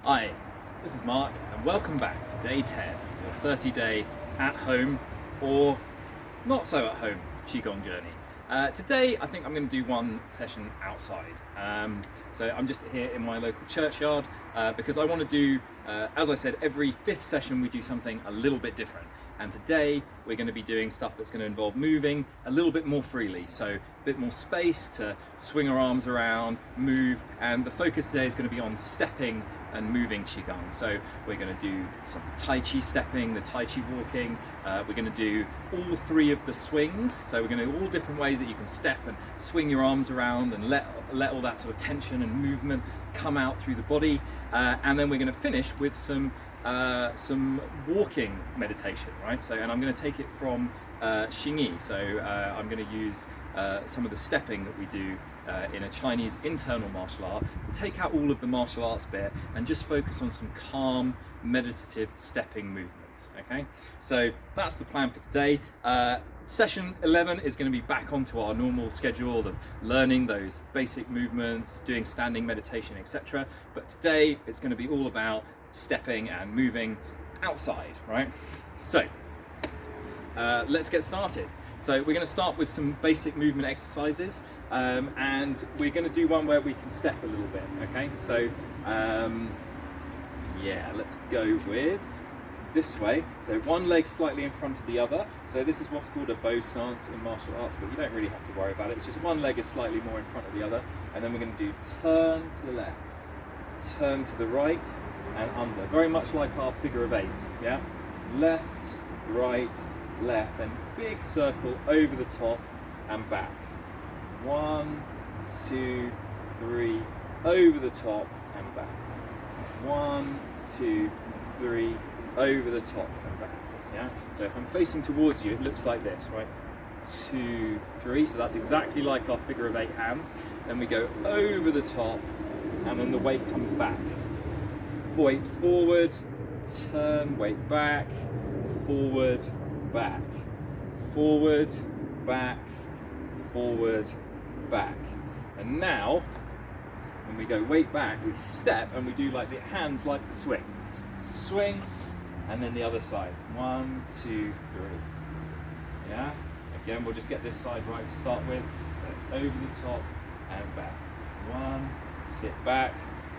Hi, this is Mark and welcome back to day 10, your 30-day at home or not so at home Qi Gong journey. Today I think I'm going to do one session outside. So I'm just here in my local churchyard because I want to do, as I said, every 5th session we do something a little bit different. And today we're going to be doing stuff that's going to involve moving a little bit more freely, so a bit more space to swing our arms around, move, and the focus today is going to be on stepping and moving Qigong. So we're going to do some Tai Chi stepping, the Tai Chi walking, we're going to do all 3 of the swings, so we're going to do all different ways that you can step and swing your arms around and let all that sort of tension and movement come out through the body, and then we're going to finish with some walking meditation, right? So, and I'm going to take it from Xingyi. So I'm going to use some of the stepping that we do in a Chinese internal martial art, take out all of the martial arts bit and just focus on some calm, meditative stepping movements. Okay, so that's the plan for today. Session 11 is going to be back onto our normal schedule of learning those basic movements, doing standing meditation, etc. But today it's going to be all about stepping and moving outside, right? So let's get started. So we're going to start with some basic movement exercises, and we're going to do one where we can step a little bit. Okay, so yeah, let's go with this way. So one leg slightly in front of the other. So this is what's called a bow stance in martial arts, but you don't really have to worry about it. It's just one leg is slightly more in front of the other, and then we're going to do turn to the left, turn to the right, and under, very much like our figure of 8. Yeah, left, right, left, and big circle over the top and back. 1, 2, 3, over the top and back. 1, 2, 3, over the top and back. Yeah, so if I'm facing towards you, it looks like this, right? 2, 3, so that's exactly like our figure of 8 hands. Then we go over the top, and then the weight comes back. Weight forward, turn, weight back, forward, back, forward, back, forward, back. And now, when we go weight back, we step and we do like the hands like the swing. Swing, and then the other side. 1, 2, 3. Yeah? Again, we'll just get this side right to start with. So over the top and back. 1, sit back,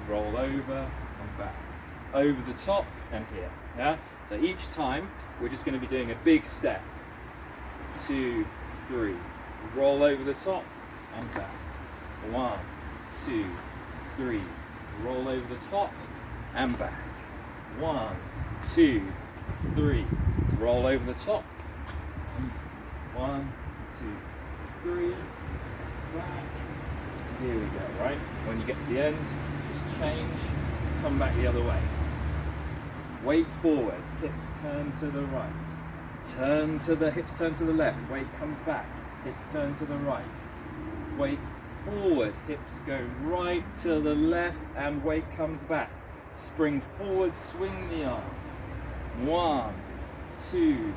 roll over and back. Over the top and here. Yeah? So each time we're just going to be doing a big step. 2, 3. Roll over the top and back. 1, 2, 3. Roll over the top and back. 1, 2, 3. Roll over the top. 1, 2, 3. Back. Here we go, right? When you get to the end, just change, come back the other way. Weight forward, hips turn to the right. Turn to the hips, turn to the left. Weight comes back, hips turn to the right. Weight forward, hips go right to the left, and weight comes back. Spring forward, swing the arms. 1, 2,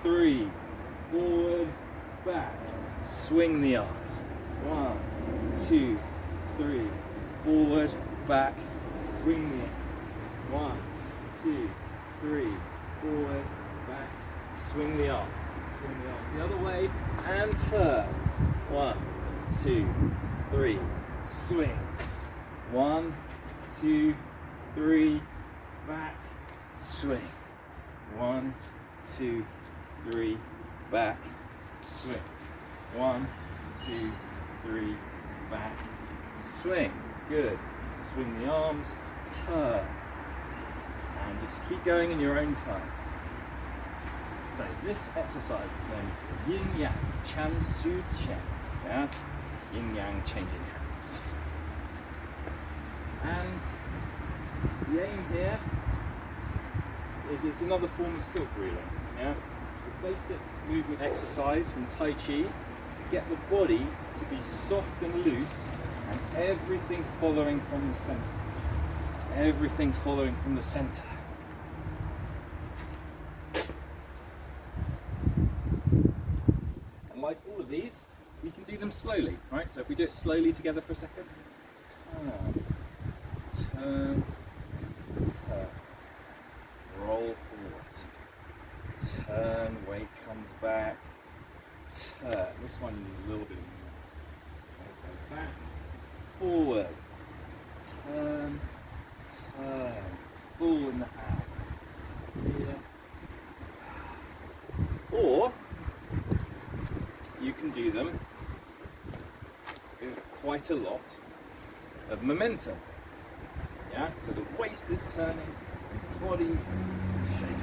3, forward, back. Swing the arms. 1, 2, 3, forward, back. Swing the arms. 1, 2, 3, forward, back. Swing the arms. Swing the arms the other way and turn. 1, 2, 3, swing. 1, 2, 3, back, swing. 1, 2, 3, back, swing. 1, 2, 3, back, swing. Good. Swing the arms, turn. And just keep going in your own time. So this exercise is named Yin Yang Chan Su Chen. Yeah? Yin Yang changing hands. And the aim here is it's another form of silk reeling. Yeah? The basic movement exercise from Tai Chi to get the body to be soft and loose and everything following from the center. Everything following from the center. And like all of these, we can do them slowly. slowly, right? So if we do it slowly together for a second. Turn, turn. Roll forward. Turn, weight comes back. Turn. This one a little bit more. Go back. Forward. Turn, turn. Full in the hand. Here. Or you can do them with quite a lot of momentum. Yeah, so the waist is turning, the body is shaking.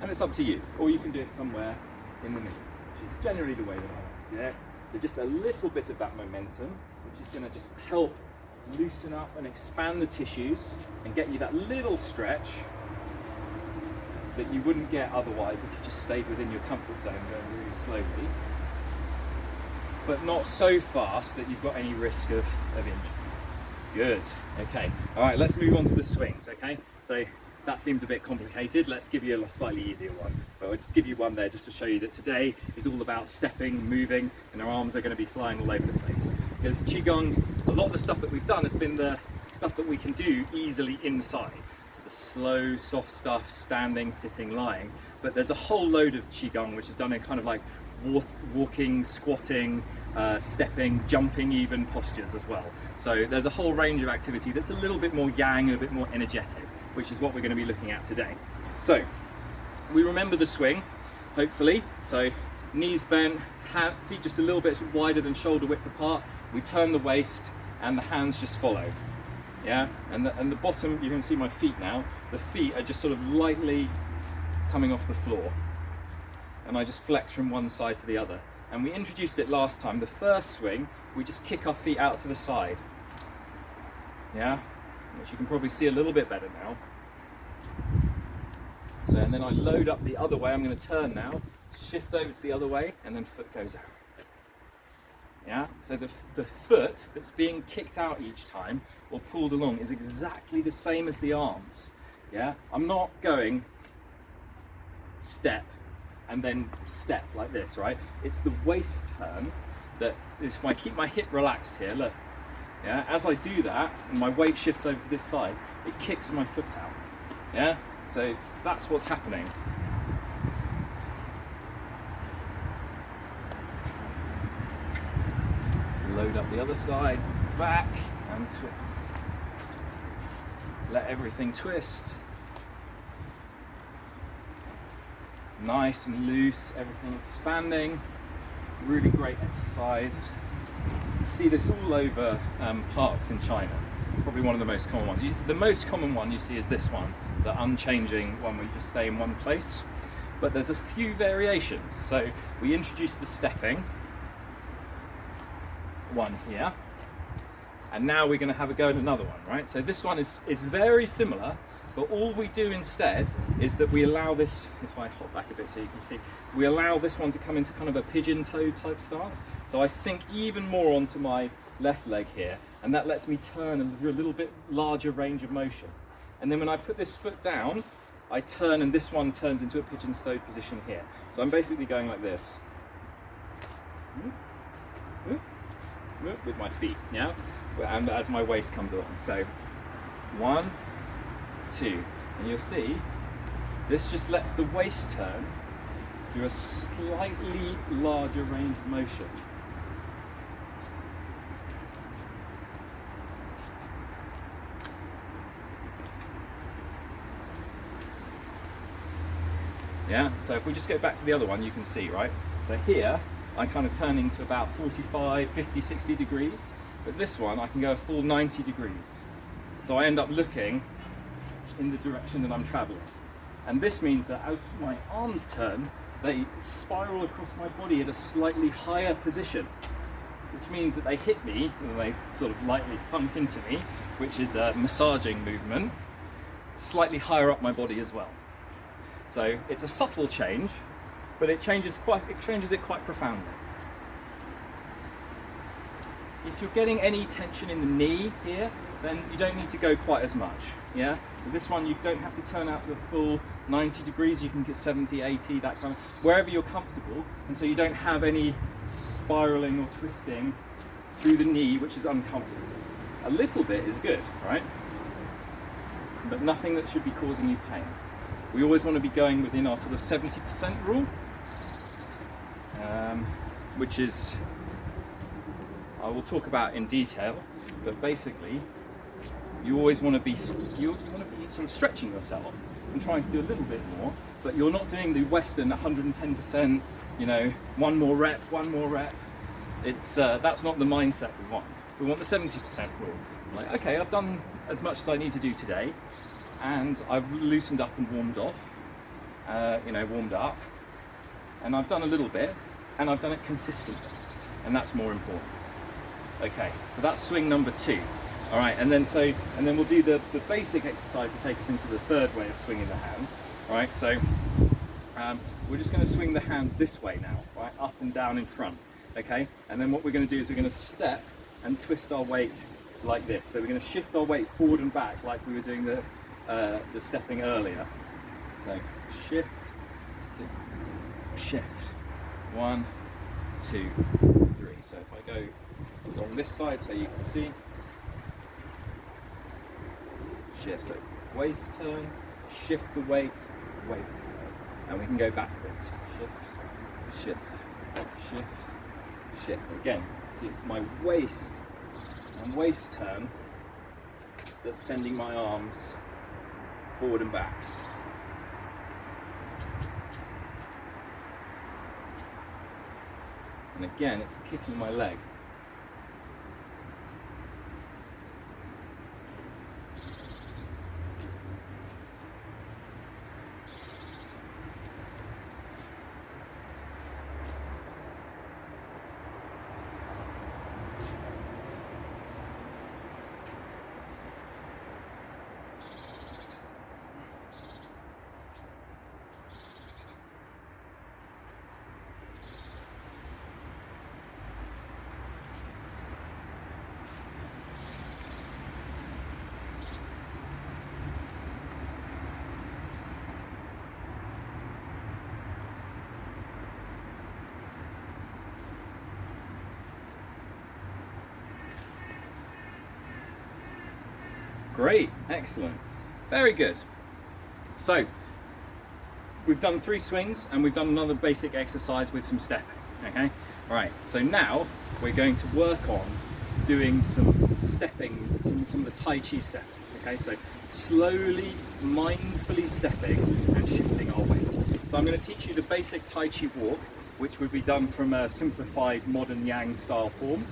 And it's up to you, or you can do it somewhere in the middle, which is generally the way that I like to do it. So just a little bit of that momentum, which is going to just help loosen up and expand the tissues and get you that little stretch that you wouldn't get otherwise if you just stayed within your comfort zone going really slowly, but not so fast that you've got any risk of injury. Good. Okay. All right, let's move on to the swings, okay? So that seemed a bit complicated. Let's give you a slightly easier one. But I'll just give you one there just to show you that today is all about stepping, moving, and our arms are going to be flying all over the place. Because Qigong, a lot of the stuff that we've done has been the stuff that we can do easily inside. The slow, soft stuff, standing, sitting, lying. But there's a whole load of Qigong which is done in kind of like walking, squatting, stepping, jumping even postures as well. So there's a whole range of activity that's a little bit more yang and a bit more energetic, which is what we're going to be looking at today. So we remember the swing, hopefully. So knees bent, feet just a little bit wider than shoulder width apart. We turn the waist and the hands just follow. Yeah, and the bottom, you can see my feet now, the feet are just sort of lightly coming off the floor. And I just flex from one side to the other. And we introduced it last time. The first swing, we just kick our feet out to the side. Yeah, which you can probably see a little bit better now. So, and then I load up the other way. I'm going to turn now, shift over to the other way, and then foot goes out. Yeah, so the foot that's being kicked out each time or pulled along is exactly the same as the arms. Yeah, I'm not going step and then step like this, right? It's the waist turn that, if I keep my hip relaxed here, look, yeah, as I do that and my weight shifts over to this side, it kicks my foot out. Yeah, so that's what's happening. Load up the other side, back and twist. Let everything twist. Nice and loose, everything expanding. Really great exercise. You see this all over parks in China. It's probably one of the most common ones. The most common one you see is this one, the unchanging one where you just stay in one place. But there's a few variations. So we introduced the stepping one here, and now we're going to have a go at another one, right? So this one is very similar, but all we do instead is that we allow this, if I hop back a bit so you can see, we allow this one to come into kind of a pigeon-toed type stance. So I sink even more onto my left leg here, and that lets me turn and do a little bit larger range of motion. And then when I put this foot down, I turn, and this one turns into a pigeon-toed position here. So I'm basically going like this. With my feet, yeah, and as my waist comes along. So 1, 2, and you'll see this just lets the waist turn to a slightly larger range of motion. Yeah, so if we just go back to the other one, you can see, right? So here I'm kind of turning to about 45, 50, 60 degrees, but this one I can go a full 90 degrees. So I end up looking in the direction that I'm traveling. And this means that as my arms turn, they spiral across my body at a slightly higher position, which means that they hit me, and they sort of lightly thump into me, which is a massaging movement, slightly higher up my body as well. So it's a subtle change, but it changes it quite profoundly. If you're getting any tension in the knee here, then you don't need to go quite as much. Yeah. With this one, you don't have to turn out to the full 90 degrees. You can get 70, 80, that kind of, wherever you're comfortable, and so you don't have any spiraling or twisting through the knee, which is uncomfortable. A little bit is good, right? But nothing that should be causing you pain. We always want to be going within our sort of 70% rule, which is, I will talk about in detail, but basically, you always want to be, sort of stretching yourself and trying to do a little bit more, but you're not doing the Western 110%, you know, one more rep. It's, that's not the mindset we want. We want the 70% rule. Like, okay, I've done as much as I need to do today, and I've loosened up and warmed off, warmed up, and I've done a little bit, and I've done it consistently, and that's more important. Okay, so that's swing number 2. All right, and then we'll do the basic exercise to take us into the third way of swinging the hands. All right, so we're just going to swing the hands this way now, right, up and down in front. Okay, and then what we're going to do is we're going to step and twist our weight like this. So we're going to shift our weight forward and back like we were doing the stepping earlier. So shift, shift. 1, 2, 3. So if I go along this side so you can see. Shift, so waist turn, shift the weight, waist turn. And we can go backwards. Shift, shift, shift, shift. Again, see, it's my waist and waist turn that's sending my arms forward and back. And again, it's kicking my leg. Great, excellent, very good. So we've done 3 swings and we've done another basic exercise with some stepping. Okay, all right. So now we're going to work on doing some stepping, some of the Tai Chi stepping. Okay, so slowly, mindfully stepping and shifting our weight. So I'm going to teach you the basic Tai Chi walk, which would be done from a simplified modern Yang style form.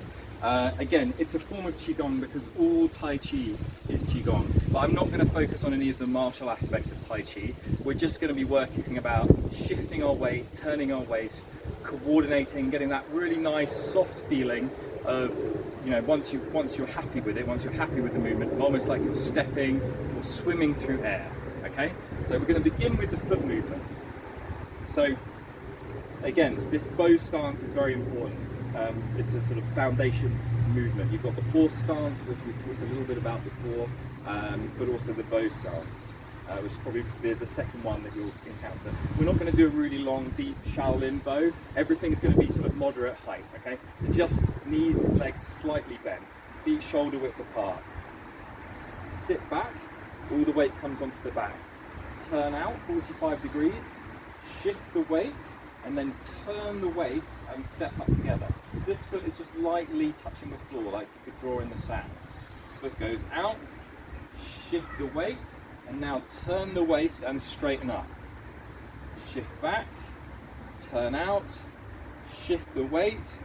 Again, it's a form of Qigong because all Tai Chi is Qigong, but I'm not going to focus on any of the martial aspects of Tai Chi. We're just going to be working about shifting our weight, turning our waist, coordinating, getting that really nice soft feeling of, you know, once you're happy with it, once you're happy with the movement, almost like you're stepping or swimming through air. Okay, so we're going to begin with the foot movement. So again, this bow stance is very important. It's a sort of foundation movement. You've got the horse stance, which we talked a little bit about before, but also the bow stance, which is probably the second one that you'll encounter. We're not going to do a really long, deep Shaolin bow. Everything's going to be sort of moderate height, okay? So just knees and legs slightly bent, feet shoulder width apart. Sit back, all the weight comes onto the back. Turn out 45 degrees, shift the weight, and then turn the weight and step up together. This foot is just lightly touching the floor, like you could draw in the sand. Foot goes out, shift the weight, and now turn the waist and straighten up. Shift back, turn out, shift the weight,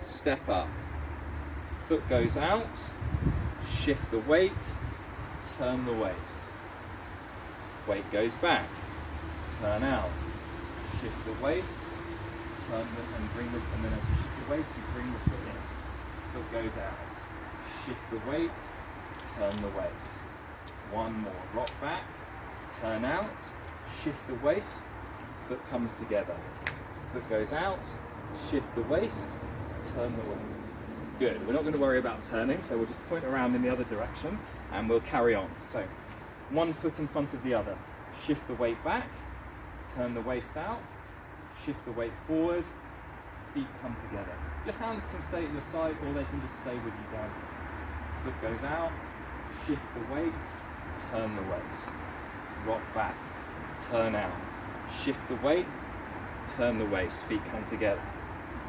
step up. Foot goes out, shift the weight, turn the waist. Weight goes back, turn out. Shift the waist, turn and then as you shift the waist, you bring the foot in. Foot goes out. Shift the weight, turn the waist. One more. Rock back, turn out, shift the waist, foot comes together. Foot goes out, shift the waist, turn the waist. Good. We're not going to worry about turning, so we'll just point around in the other direction and we'll carry on. So, one foot in front of the other. Shift the weight back, turn the waist out, shift the weight forward, feet come together. Your hands can stay at your side or they can just stay with you down. Foot goes out, shift the weight, turn the waist. Rock back, turn out, shift the weight, turn the waist, feet come together.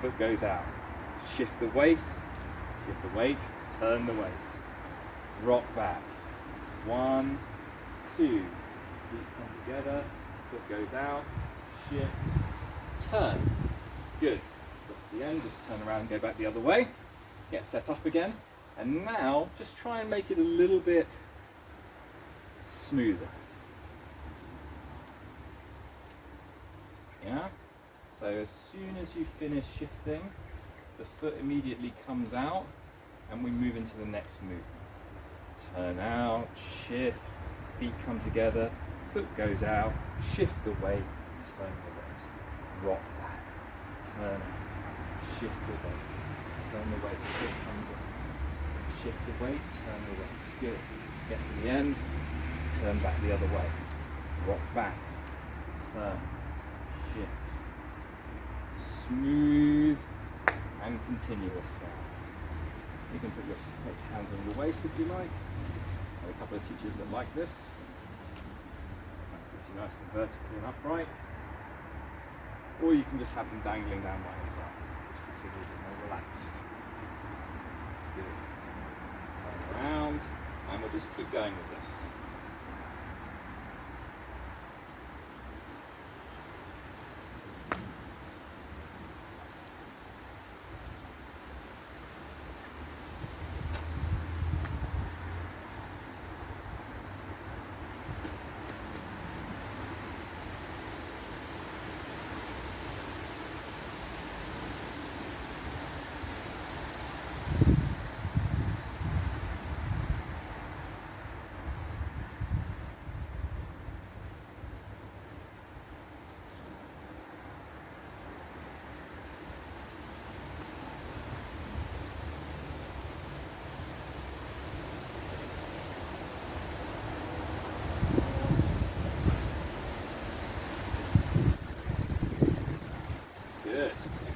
Foot goes out, shift the waist, shift the weight, turn the waist. Rock back. 1, 2, feet come together, foot goes out, shift, turn. Good. Got to the end, just turn around and go back the other way. Get set up again. And now, just try and make it a little bit smoother. Yeah? So as soon as you finish shifting, the foot immediately comes out and we move into the next movement. Turn out, shift, feet come together, foot goes out, shift the weight, turn the waist, rock back, turn out, shift the weight, turn the waist, foot comes in, shift the weight, turn the waist, good. Get to the end, turn back the other way, rock back, turn, shift, smooth and continuous now. You can put your hands on your waist if you like. There are a couple of teachers that like this. Keeps you nice and vertical and upright. Or you can just have them dangling down by your side, which keeps you a little bit more relaxed. Good. Turn around, and we'll just keep going with this.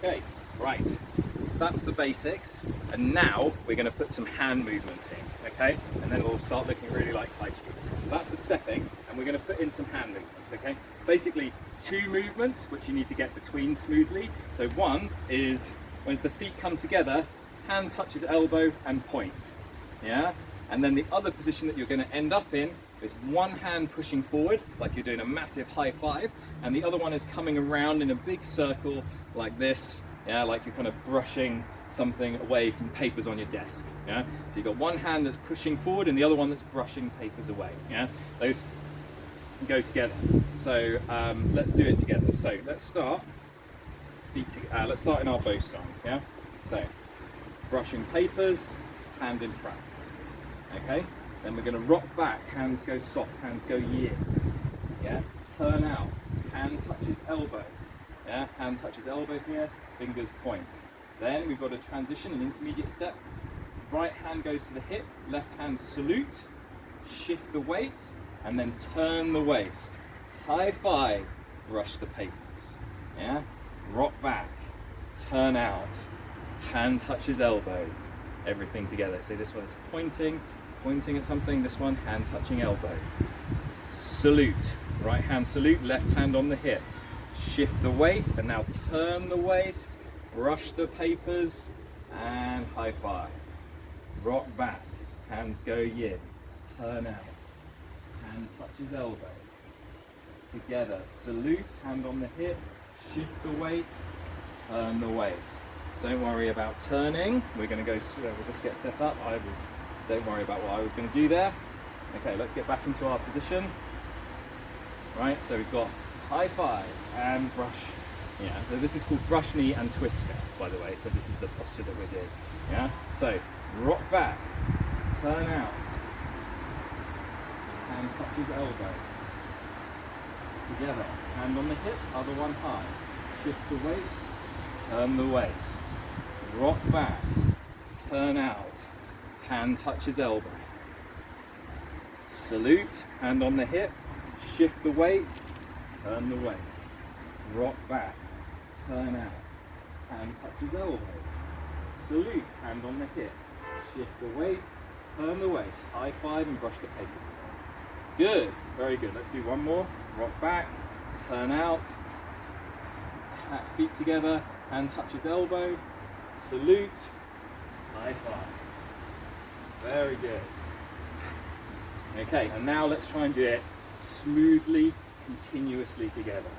Okay, right, that's the basics, and now we're going to put some hand movements in, okay, and then we'll start looking really like Tai Chi. So that's the stepping, and we're going to put in some hand movements, okay. Basically 2 movements which you need to get between smoothly. So one is when the feet come together, hand touches elbow and point, yeah, and then the other position that you're going to end up in is one hand pushing forward like you're doing a massive high five, and the other one is coming around in a big circle like this, yeah, like you're kind of brushing something away from papers on your desk, yeah. So you've got one hand that's pushing forward and the other one that's brushing papers away, yeah. Those go together. So let's do it together. So let's start let's start in our bow stance, yeah. So brushing papers, hand in front, okay. Then we're going to rock back, hands go soft, hands go yin, yeah. Turn out, hand touches elbow. Yeah, hand touches elbow here, fingers point. Then we've got a transition, an intermediate step. Right hand goes to the hip, left hand salute, shift the weight, and then turn the waist. High five, brush the papers. Yeah, rock back, turn out, hand touches elbow, everything together. So this one is pointing at something, this one, hand touching elbow. Salute, right hand salute, left hand on the hip. Shift the weight and now turn the waist, brush the papers and high five. Rock back, hands go yin, turn out, hand touches elbow. Together, salute, hand on the hip, shift the weight, turn the waist. Don't worry about turning, we're going to go, we'll just get set up. Don't worry about what I was going to do there. Okay, let's get back into our position. Right, so we've got high five and brush. Yeah, so this is called brush knee and twist step, by the way. So this is the posture that we're doing. Yeah, so rock back, turn out, hand touches elbow. Together, hand on the hip, other one high. Shift the weight, turn the waist. Rock back, turn out, hand touches elbow. Salute, hand on the hip, shift the weight, turn the waist. Rock back, turn out, hand touches elbow. Salute, hand on the hip, shift the weight, turn the waist. High five and brush the papers away. Good, very good. Let's do one more. Rock back, turn out, feet together, hand touches elbow, salute, high five. Very good. Okay, and now let's try and do it smoothly, continuously together.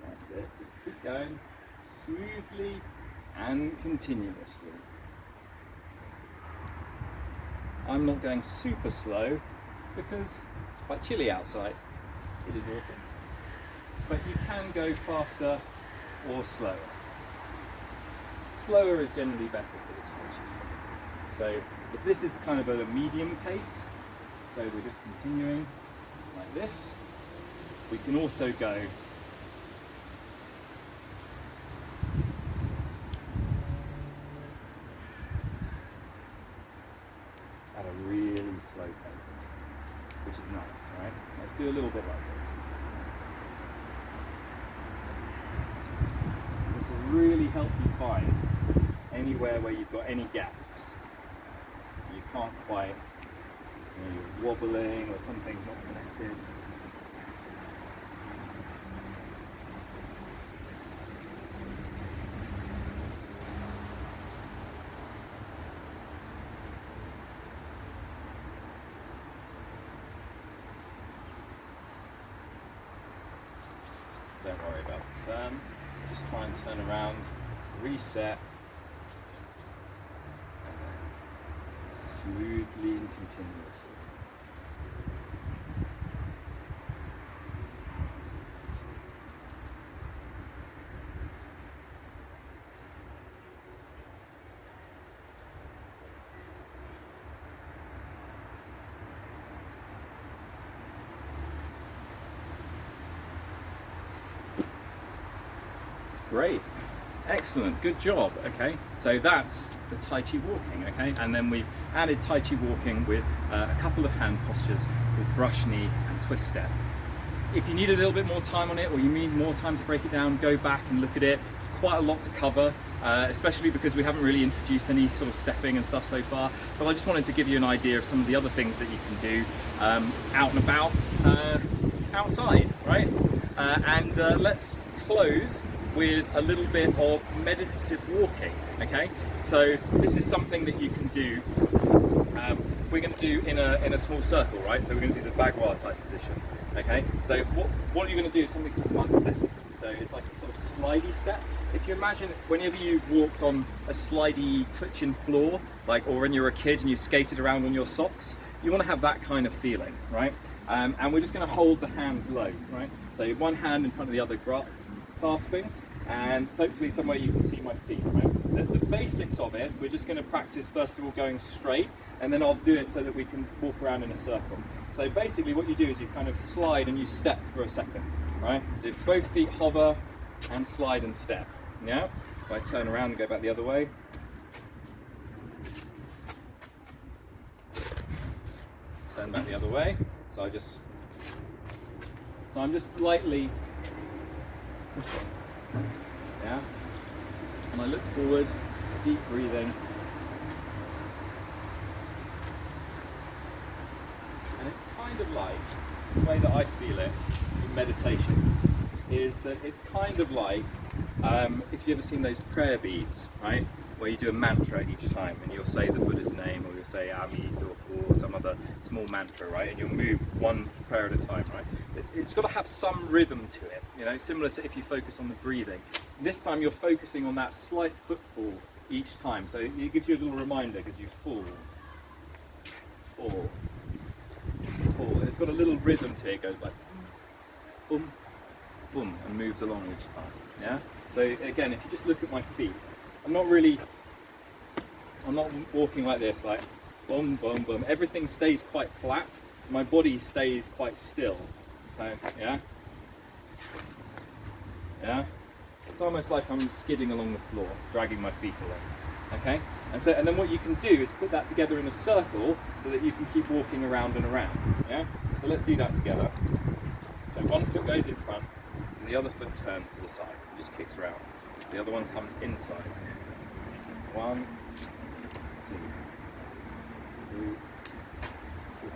That's it, just keep going smoothly and continuously. I'm not going super slow because it's quite chilly outside. It is autumn. But you can go faster or slower. Slower is generally better for the Tai Chi. So if this is kind of a medium pace, so we're just continuing like this, we can also go at a really slow pace, which is nice, right? Let's do a little bit like this. This will really help you find anywhere where you've got any gaps. You can't quite, you're wobbling or something's not connected. Don't worry about the turn, just try and turn around, reset, and then smoothly and continuously. Great, excellent, good job. Okay, so that's the Tai Chi walking. Okay, and then we've added Tai Chi walking with a couple of hand postures with brush knee and twist step. If you need a little bit more time on it, or you need more time to break it down, go back and look at it. It's quite a lot to cover, especially because we haven't really introduced any sort of stepping and stuff so far. But I just wanted to give you an idea of some of the other things that you can do out and about outside, right? Let's close with a little bit of meditative walking. Okay, so this is something that you can do. We're going to do in a small circle, right? So we're going to do the Bagua type position. Okay, so what you're going to do is something called one step. So it's like a sort of slidey step. If you imagine whenever you walked on a slidey twitching floor, like, or when you were a kid and you skated around on your socks, you want to have that kind of feeling, right? And we're just going to hold the hands low, right? So one hand in front of the other, clasping, and hopefully somewhere you can see my feet, right? The basics of it, we're just going to practice first of all going straight, and then I'll do it so that we can walk around in a circle. So basically what you do is you kind of slide and you step for a second, right? So if both feet hover and slide and step, yeah? If I turn around and go back the other way. Turn back the other way. So I'm just lightly pushing, yeah? And I look forward, deep breathing. And it's kind kind of like, the way that I feel it in meditation, is that it's kind of like, if you've ever seen those prayer beads, right? Where you do a mantra each time, and you'll say the Buddha's name, or you'll say Ami, or some other small mantra, right? And you'll move one prayer at a time, right? It's got to have some rhythm to it, you know, similar to if you focus on the breathing. This time you're focusing on that slight footfall each time, so it gives you a little reminder because you fall, fall. It's got a little rhythm to it. It goes like boom, boom, and moves along each time. Yeah. So again, if you just look at my feet, I'm not walking like this, like boom, boom, boom. Everything stays quite flat. My body stays quite still. Yeah. Yeah. It's almost like I'm skidding along the floor, dragging my feet along. Okay. And then what you can do is put that together in a circle so that you can keep walking around and around. Yeah. So let's do that together. So one foot goes in front, and the other foot turns to the side, just kicks around. The other one comes inside. 1, 2, 3, 4.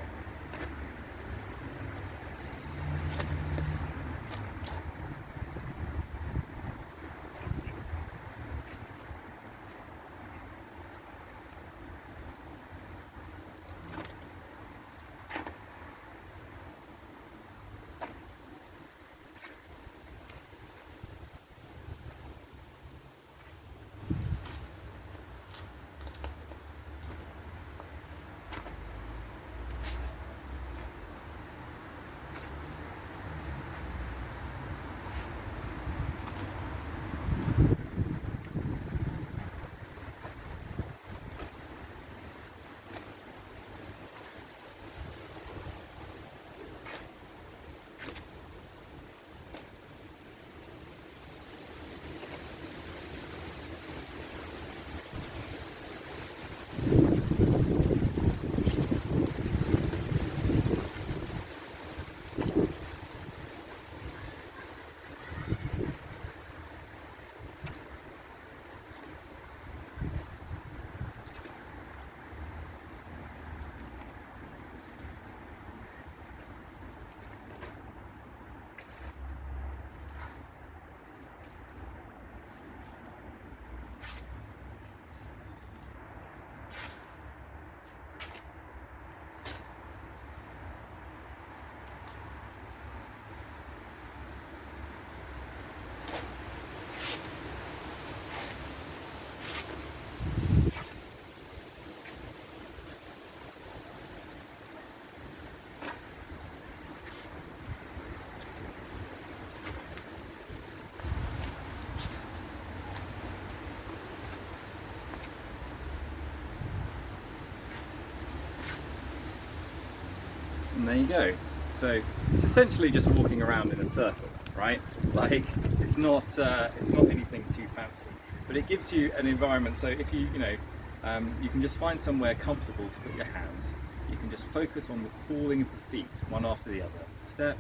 And there you go. So it's essentially just walking around in a circle, right? Like it's not anything too fancy, but it gives you an environment. So if you can just find somewhere comfortable to put your hands. You can just focus on the falling of the feet, one after the other. Step,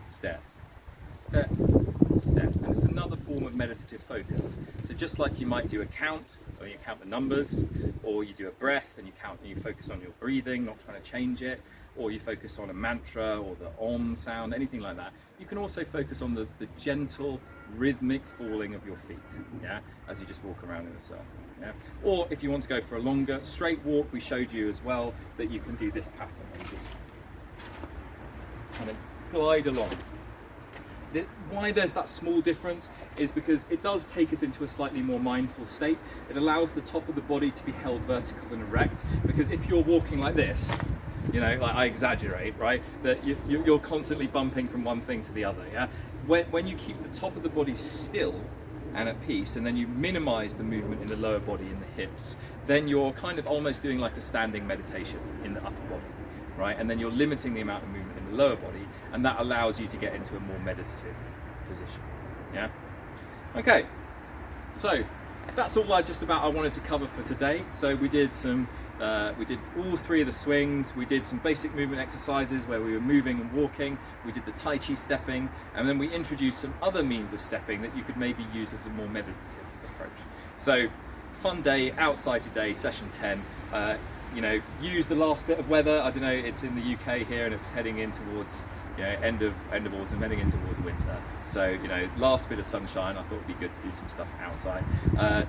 step, step, step. And it's another form of meditative focus. So just like you might do a count, or you count the numbers, or you do a breath and you count and you focus on your breathing, not trying to change it, or you focus on a mantra or the om sound, anything like that. You can also focus on the gentle, rhythmic falling of your feet, yeah, as you just walk around in a circle. Yeah? Or if you want to go for a longer straight walk, we showed you as well that you can do this pattern and just kind of glide along. Why there's that small difference is because it does take us into a slightly more mindful state. It allows the top of the body to be held vertical and erect, because if you're walking like this, you know, like I exaggerate, right? That you're constantly bumping from one thing to the other, yeah? When you keep the top of the body still and at peace, and then you minimize the movement in the lower body, in the hips, then you're kind of almost doing like a standing meditation in the upper body, right? And then you're limiting the amount of movement in the lower body, and that allows you to get into a more meditative position, yeah? Okay, so that's all I wanted to cover for today. So we did all 3 of the swings. We did some basic movement exercises where we were moving and walking. We did the Tai Chi stepping, and then we introduced some other means of stepping that you could maybe use as a more meditative approach. So fun day outside today, session 10. use the last bit of weather. I don't know, it's in the UK here and it's heading in towards end of autumn, heading in towards winter. So last bit of sunshine, I thought it'd be good to do some stuff outside.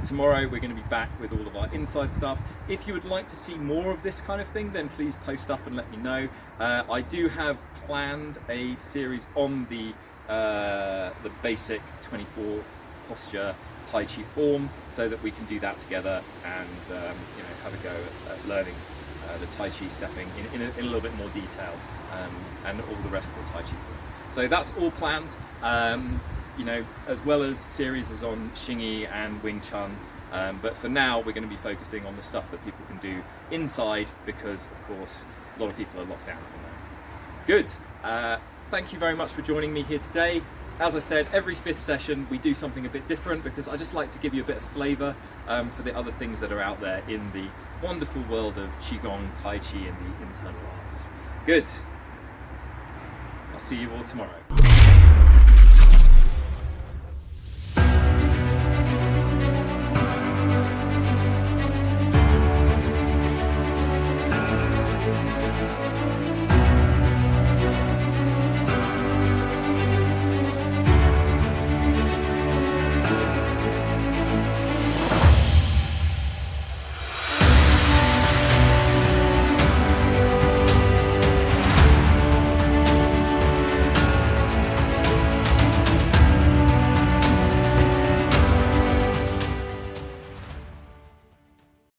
Tomorrow we're going to be back with all of our inside stuff. If you would like to see more of this kind of thing, then please post up and let me know. I do have planned a series on the basic 24 posture Tai Chi form, so that we can do that together and have a go at learning the Tai Chi stepping in a little bit more detail, and all the rest of the Tai Chi form. So that's all planned, as well as series on Xingyi and Wing Chun. But for now, we're going to be focusing on the stuff that people can do inside, because of course a lot of people are locked down at the moment. Good. Thank you very much for joining me here today. As I said, every 5th session we do something a bit different, because I just like to give you a bit of flavour for the other things that are out there in the wonderful world of Qigong, Tai Chi and the internal arts. Good. I'll see you all tomorrow.